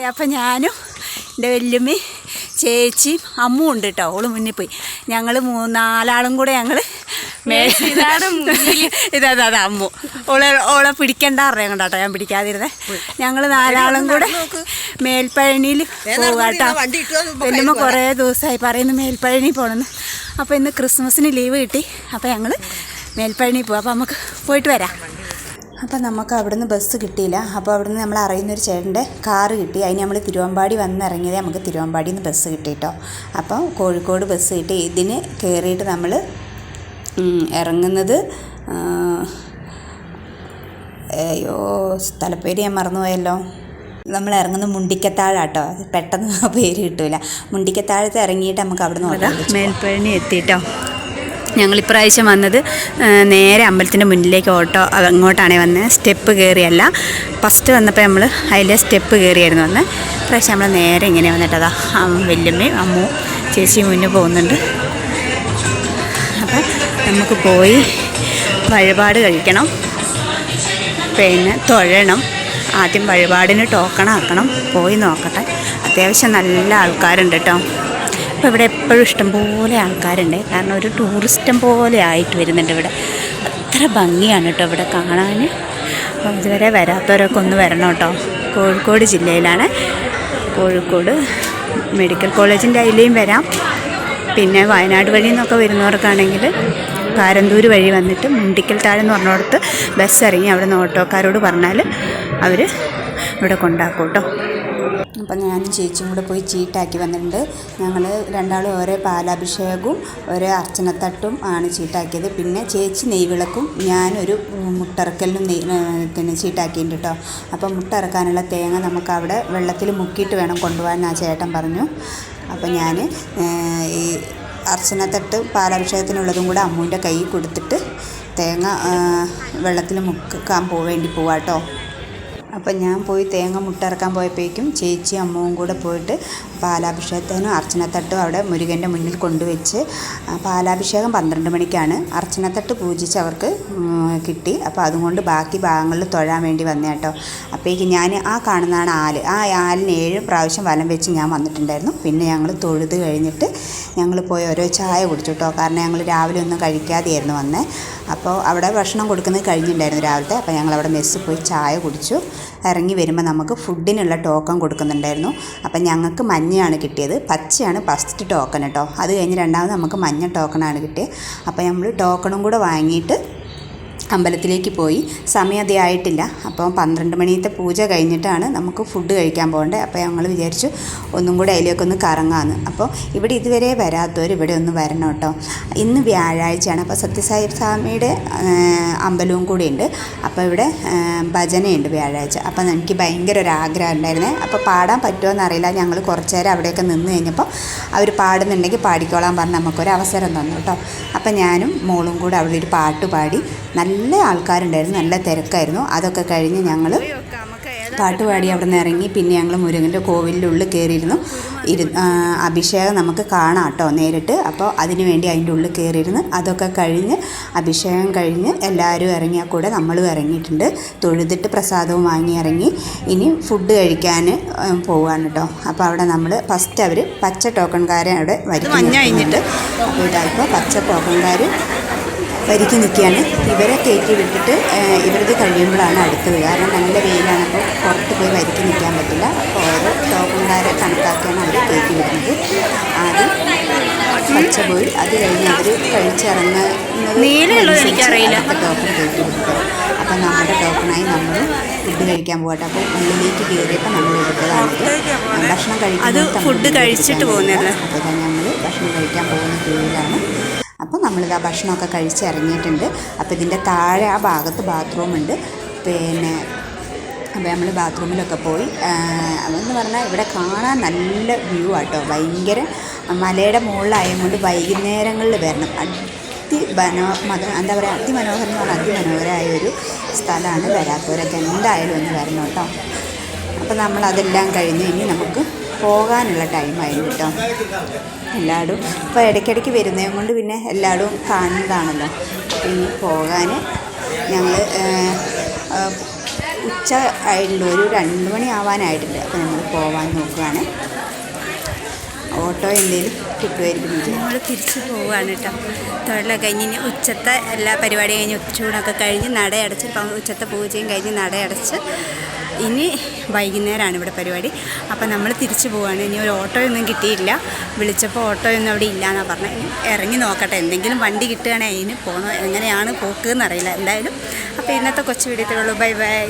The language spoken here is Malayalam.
അപ്പം ഞാനും എൻ്റെ വല്യമ്മയും ചേച്ചിയും അമ്മും ഉണ്ട് കേട്ടോ. ഓള് മുന്നിൽ പോയി. ഞങ്ങൾ നാലാളും കൂടെ ഞങ്ങൾ ഇതാ അമ്മു ഓളെ പിടിക്കണ്ട അറിയാം കേട്ടോ. ഞാൻ പിടിക്കാതിരുന്നേ. ഞങ്ങൾ നാലാളും കൂടെ മേൽപ്പഴനിയിൽ പോകാട്ടോ. വല്യമ്മ കുറേ ദിവസമായി പറയുന്നു മേൽപ്പഴനി പോകണമെന്ന്. അപ്പോൾ ഇന്ന് ക്രിസ്മസിന് ലീവ് കിട്ടി. അപ്പോൾ ഞങ്ങൾ മേൽപ്പഴനി പോകാം. അപ്പോൾ നമുക്ക് പോയിട്ട് വരാം. അപ്പോൾ നമുക്ക് അവിടുന്ന് ബസ് കിട്ടിയില്ല. അപ്പോൾ അവിടുന്ന് നമ്മൾ അറിയുന്നൊരു ചേട്ടൻ്റെ കാറ് കിട്ടി. അതിന് നമ്മൾ തിരുവമ്പാടി വന്നിറങ്ങിയത് നമുക്ക് തിരുവമ്പാടിയിൽ നിന്ന് ബസ് കിട്ടി കേട്ടോ. അപ്പോൾ കോഴിക്കോട് ബസ് കിട്ടി. ഇതിന് കയറിയിട്ട് നമ്മൾ ഇറങ്ങുന്നത് സ്ഥലപ്പേര് ഞാൻ മറന്നുപോയല്ലോ. നമ്മൾ ഇറങ്ങുന്നത് മുണ്ടിക്കത്താഴാട്ടോ. പെട്ടെന്ന് പേര് കിട്ടില്ല. മുണ്ടിക്കത്താഴത്ത് ഇറങ്ങിയിട്ട് നമുക്ക് അവിടെ നിന്ന് മേൽപ്പഴനി എത്തിയിട്ടോ. ഞങ്ങളിപ്രാവശ്യം വന്നത് നേരെ അമ്പലത്തിൻ്റെ മുന്നിലേക്ക് ഓട്ടോ അങ്ങോട്ടാണ് വന്നത്. സ്റ്റെപ്പ് കയറിയല്ല. ഫസ്റ്റ് വന്നപ്പോൾ നമ്മൾ അതിലെ സ്റ്റെപ്പ് കയറിയായിരുന്നു വന്നത്. ഇപ്രാവശ്യം നമ്മൾ നേരെ ഇങ്ങനെ വന്നിട്ടതാ വല്യമ്മയും അമ്മവും ചേച്ചിയും മുന്നേ പോകുന്നുണ്ട്. അപ്പം നമുക്ക് പോയി വഴിപാട് കഴിക്കണം, പിന്നെ തൊഴണം. ആദ്യം വഴിപാടിന് ടോക്കൺ ആക്കണം. പോയി നോക്കട്ടെ. അത്യാവശ്യം നല്ല ആൾക്കാരുണ്ട് കേട്ടോ. അപ്പോൾ ഇവിടെ എപ്പോഴും ഇഷ്ടംപോലെ ആൾക്കാരുണ്ട്. കാരണം ഒരു ടൂറിസ്റ്റം പോലെ ആയിട്ട് വരുന്നുണ്ട് ഇവിടെ. അത്ര ഭംഗിയാണ് കേട്ടോ ഇവിടെ കാണാൻ. അപ്പോൾ ഇതുവരെ വരാത്തവരൊക്കെ ഒന്ന് വരണം കേട്ടോ. കോഴിക്കോട് ജില്ലയിലാണ്. കോഴിക്കോട് മെഡിക്കൽ കോളേജിൻ്റെ അതിലേയും വരാം. പിന്നെ വയനാട് വഴി നിന്നൊക്കെ വരുന്നവർക്കാണെങ്കിൽ കാരന്തൂർ വഴി വന്നിട്ട് മുണ്ടിക്കൽ താഴെന്ന് പറഞ്ഞിടത്ത് ബസ് ഇറങ്ങി അവിടെ നിന്ന് ഓട്ടോക്കാരോട് പറഞ്ഞാൽ അവർ ഇവിടെ കൊണ്ടാക്കും കേട്ടോ. അപ്പം ഞാനും ചേച്ചിയും കൂടെ പോയി ചീട്ടാക്കി വന്നിട്ടുണ്ട്. ഞങ്ങൾ രണ്ടാളും ഓരോ പാലാഭിഷേകവും ഓരോ അർച്ചനത്തട്ടും ആണ് ചീട്ടാക്കിയത്. പിന്നെ ചേച്ചി നെയ്വിളക്കും ഞാനൊരു മുട്ടറക്കലിനും പിന്നെ ചീട്ടാക്കിയിട്ടുണ്ട് കേട്ടോ. അപ്പം മുട്ടറക്കാനുള്ള തേങ്ങ നമുക്ക് അവിടെ വെള്ളത്തിൽ മുക്കിയിട്ട് വേണം കൊണ്ടുപോകാൻ ആ ചേട്ടൻ പറഞ്ഞു. അപ്പം ഞാൻ ഈ അർച്ചനത്തട്ട് പാലാഭിഷേകത്തിനുള്ളതും കൂടെ അമ്മുവിൻ്റെ കയ്യിൽ കൊടുത്തിട്ട് തേങ്ങ വെള്ളത്തിൽ മുക്കാൻ വേണ്ടി പോവാം കേട്ടോ. അപ്പം ഞാൻ പോയി തേങ്ങ മുട്ടിറക്കാൻ പോയപ്പോഴേക്കും ചേച്ചി അമ്മവും കൂടെ പോയിട്ട് പാലാഭിഷേകത്തിനും അർച്ചനത്തട്ടും അവിടെ മുരുകൻ്റെ മുന്നിൽ കൊണ്ടുവച്ച്. പാലാഭിഷേകം 12 മണിക്കാണ്. അർച്ചനത്തട്ട് പൂജിച്ച് അവർക്ക് കിട്ടി. അപ്പോൾ അതുകൊണ്ട് ബാക്കി ഭാഗങ്ങളിൽ തൊഴാൻ വേണ്ടി വന്നേ കേട്ടോ. അപ്പോഴേക്കും ഞാൻ ആ കാണുന്നതാണ് ആല്. ആ ആലിന് 7 പ്രാവശ്യം വലം വെച്ച് ഞാൻ വന്നിട്ടുണ്ടായിരുന്നു. പിന്നെ ഞങ്ങൾ തൊഴുത് കഴിഞ്ഞിട്ട് ഞങ്ങൾ പോയി ഓരോ ചായ കുടിച്ചു കേട്ടോ. കാരണം ഞങ്ങൾ രാവിലെ ഒന്നും കഴിക്കാതെയായിരുന്നു വന്നത്. അപ്പോൾ അവിടെ ഭക്ഷണം കൊടുക്കുന്നത് കഴിഞ്ഞിട്ടുണ്ടായിരുന്നു രാവിലത്തെ. അപ്പോൾ ഞങ്ങളവിടെ മെസ്സിൽ പോയി ചായ കുടിച്ചു. ഇറങ്ങി വരുമ്പോൾ നമുക്ക് ഫുഡിനുള്ള ടോക്കൺ കൊടുക്കുന്നുണ്ടായിരുന്നു. അപ്പം ഞങ്ങൾക്ക് മഞ്ഞയാണ് കിട്ടിയത്. പച്ചയാണ് ഫസ്റ്റ് ടോക്കൺ കേട്ടോ. അത് കഴിഞ്ഞ് രണ്ടാമത് നമുക്ക് മഞ്ഞ ടോക്കണാണ് കിട്ടിയത്. അപ്പോൾ നമ്മൾ ടോക്കണും കൂടെ വാങ്ങിയിട്ട് അമ്പലത്തിലേക്ക് പോയി. സമയം അതേ ആയിട്ടില്ല. അപ്പം 12 മണിയത്തെ പൂജ കഴിഞ്ഞിട്ടാണ് നമുക്ക് ഫുഡ് കഴിക്കാൻ പോകേണ്ടത്. അപ്പോൾ ഞങ്ങൾ വിചാരിച്ചു ഒന്നും കൂടെ അതിലേക്കൊന്ന് കറങ്ങാമെന്ന്. അപ്പോൾ ഇവിടെ ഇതുവരെ വരാത്തവർ ഇവിടെ ഒന്ന് വരണം കേട്ടോ. ഇന്ന് വ്യാഴാഴ്ചയാണ്. അപ്പോൾ സത്യസായി സ്വാമിയുടെ അമ്പലവും കൂടി ഉണ്ട്. അപ്പോൾ ഇവിടെ ഭജനയുണ്ട് വ്യാഴാഴ്ച. അപ്പം എനിക്ക് ഭയങ്കര ഒരു ആഗ്രഹം ഉണ്ടായിരുന്നേ. അപ്പോൾ പാടാൻ പറ്റുമോ എന്നറിയില്ല. ഞങ്ങൾ കുറച്ച് നേരം അവിടെയൊക്കെ നിന്ന് കഴിഞ്ഞപ്പോൾ അവർ പാടുന്നുണ്ടെങ്കിൽ പാടിക്കോളാൻ പറഞ്ഞ് നമുക്കൊരു അവസരം തന്നു കേട്ടോ. അപ്പം ഞാനും മോളും കൂടെ അവിടെ ഒരു പാട്ട് പാടി. നല്ല ആൾക്കാരുണ്ടായിരുന്നു, നല്ല തിരക്കായിരുന്നു. അതൊക്കെ കഴിഞ്ഞ് ഞങ്ങൾ പാട്ട് പാടി അവിടെ നിന്ന് ഇറങ്ങി. പിന്നെ ഞങ്ങൾ മുരുകൻ്റെ കോവിലിനുള്ളിൽ കയറിയിരുന്നു. അഭിഷേകം നമുക്ക് കാണാം കേട്ടോ നേരിട്ട്. അപ്പോൾ അതിന് വേണ്ടി അതിൻ്റെ ഉള്ളിൽ കയറിയിരുന്നു. അതൊക്കെ കഴിഞ്ഞ് അഭിഷേകം കഴിഞ്ഞ് എല്ലാവരും ഇറങ്ങിയാൽ കൂടെ നമ്മളും ഇറങ്ങിയിട്ടുണ്ട്. തൊഴുതിട്ട് പ്രസാദവും വാങ്ങി ഇറങ്ങി. ഇനി ഫുഡ് കഴിക്കാൻ പോവുകയാണ് കേട്ടോ. അപ്പോൾ അവിടെ നമ്മൾ ഫസ്റ്റ് അവർ പച്ച ടോക്കൺകാരെ അവിടെ കഴിഞ്ഞിട്ട് അപ്പോൾ ഇതായപ്പോൾ പച്ച ടോക്കൺകാർ വരിക്ക് നിൽക്കുകയാണ്. ഇവരെ കയറ്റി വിട്ടിട്ട് ഇവരത് കഴിയുമ്പോഴാണ് അടുത്തത്. കാരണം നല്ല വെയിലാണ്. അപ്പോൾ പുറത്ത് പോയി വരിക്ക് നിൽക്കാൻ പറ്റില്ല. അപ്പോൾ ഓരോ ടോക്കൺകാരെ കണക്കാക്കിയാണ് അവർ കയറ്റി വിടുന്നത്. ആദ്യം പച്ച പോയി, അത് കഴിഞ്ഞ് അവർ കഴിച്ചിറങ്ങുന്നത് അടുത്ത ടോക്കൺ കയറ്റി വിടുന്നത്. അപ്പം നമ്മുടെ ടോക്കണായി നമ്മൾ ഫുഡ് കഴിക്കാൻ പോകട്ടെ. അപ്പോൾ ഉള്ളിലേക്ക് കയറിയപ്പോൾ നമ്മൾ എടുത്തതാണിത്. ഭക്ഷണം കഴിച്ചിട്ട് പോകുന്നത്. അപ്പോൾ ഞങ്ങൾ ഭക്ഷണം കഴിക്കാൻ പോകുന്ന ക്യൂവിലാണ്. അപ്പോൾ നമ്മളിതാ ഭക്ഷണമൊക്കെ കഴിച്ച് ഇറങ്ങിയിട്ടുണ്ട്. അപ്പോൾ ഇതിൻ്റെ താഴെ ആ ഭാഗത്ത് ബാത്റൂമുണ്ട്. പിന്നെ അപ്പോൾ നമ്മൾ ബാത്റൂമിലൊക്കെ പോയി. അതെന്ന് പറഞ്ഞാൽ ഇവിടെ കാണാൻ നല്ല വ്യൂ ആട്ടോ. ഭയങ്കര മലയുടെ മുകളിലായതുകൊണ്ട് വൈകുന്നേരങ്ങളിൽ വരണം. എന്താ പറയുക, അതിമനോഹരം എന്ന് പറഞ്ഞാൽ അതിമനോഹരമായ ഒരു സ്ഥലമാണ്. വരാത്തവരൊക്കെ എന്തായാലും ഒന്ന് വരണം കേട്ടോ. അപ്പോൾ നമ്മളതെല്ലാം കഴിഞ്ഞ് ഇനി നമുക്ക് പോകാനുള്ള ടൈമായിരുന്നു കേട്ടോ. എല്ലായിടും ഇപ്പോൾ ഇടയ്ക്കിടയ്ക്ക് വരുന്നതും കൊണ്ട് പിന്നെ എല്ലായിടും കാണുന്നതാണല്ലോ. അപ്പോൾ ഇനി പോകാൻ ഞങ്ങൾ ഉച്ച ആയിട്ടുണ്ട്, ഒരു 2 മണി ആവാനായിട്ടുണ്ട്. അപ്പോൾ നമ്മൾ പോകാൻ നോക്കുകയാണ്. ഓട്ടോ എന്തെങ്കിലും കിട്ടുമായിരിക്കും. നമ്മൾ തിരിച്ച് പോവുകയാണ് കേട്ടോ. തൊഴിലൊക്കെ കഴിഞ്ഞ് ഉച്ചത്തെ എല്ലാ പരിപാടിയും കഴിഞ്ഞ് ഉച്ചൂണൊക്കെ കഴിഞ്ഞ് നടയടച്ച് ഉച്ചത്തെ പൂജയും കഴിഞ്ഞ് നടയടച്ച് ഇനി വൈകുന്നേരമാണ് ഇവിടെ പരിപാടി. അപ്പോൾ നമ്മൾ തിരിച്ച് പോവുകയാണ്. ഇനി ഒരു ഓട്ടോയൊന്നും കിട്ടിയില്ല. വിളിച്ചപ്പോൾ ഓട്ടോയൊന്നും അവിടെ ഇല്ലയെന്നാണ് പറഞ്ഞത്. ഇറങ്ങി നോക്കട്ടെ, എന്തെങ്കിലും വണ്ടി കിട്ടുകയാണെങ്കിൽ അതിന് പോകണോ, എങ്ങനെയാണ് പോക്ക് എന്നറിയില്ല എന്തായാലും. അപ്പോൾ ഇന്നത്തെ കൊച്ചു വീഡിയോത്തിലുള്ളൂ. Bye bye.